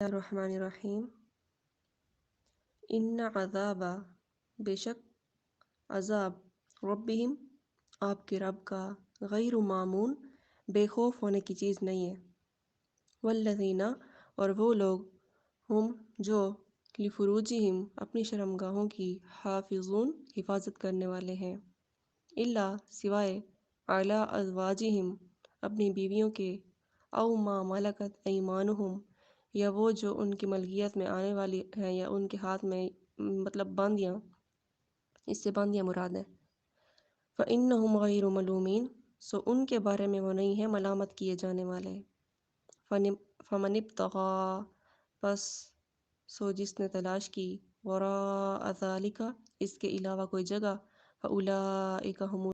الرحمن الرحیم ان عذاب بے شک عذاب ربہم آپ کے رب کا غیر معمون بے خوف ہونے کی چیز نہیں ہے۔ والذین اور وہ لوگ ہم جو لفروجہم اپنی شرمگاہوں کی حافظون حفاظت کرنے والے ہیں، الا سوائے علی ازواجہم اپنی بیویوں کے، او ما ملکت ایمانہم یا وہ جو ان کی ملکیت میں آنے والی ہیں یا ان کے ہاتھ میں مطلب باندیاں، اس سے باندیاں مراد ہے۔ فإنہم غیر ملومین سو ان کے بارے میں وہ نہیں ہیں ملامت کیے جانے والے۔ فمن ابتغى پس سو جس نے تلاش کی وراء ذالک اس کے علاوہ کوئی جگہ، فأولئک هم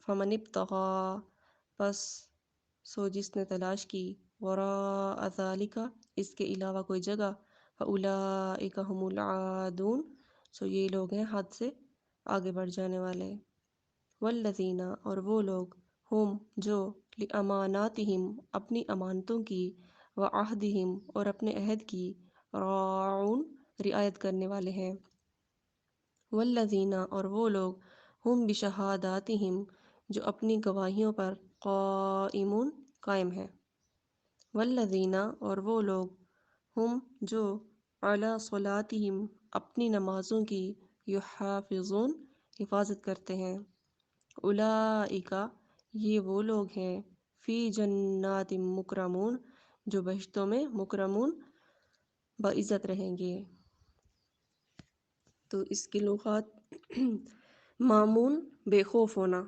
فمن ابتغى پس سو جس نے تلاش کی وراء ذالک اس کے علاوہ کوئی جگہ، فأولئک هم العادون سو یہ لوگ ہیں حد سے آگے بڑھ جانے والے۔ والذین اور وہ لوگ ہم جو لاماناتہم اپنی امانتوں کی، وعہدہم اور اپنے عہد کی، راعون رعایت کرنے والے ہیں۔ والذین اور وہ لوگ ہم بشہاداتہم جو اپنی گواہیوں پر قائمون قائم ہیں۔ والذین اور وہ لوگ ہم جو علی صلاتہم اپنی نمازوں کی، یحافظون حفاظت کرتے ہیں۔ اولئک یہ وہ لوگ ہیں، فی جنات مکرمون جو بہشتوں میں مکرمون باعزت رہیں گے۔ تو اس کی لغات مامون بے خوف ہونا،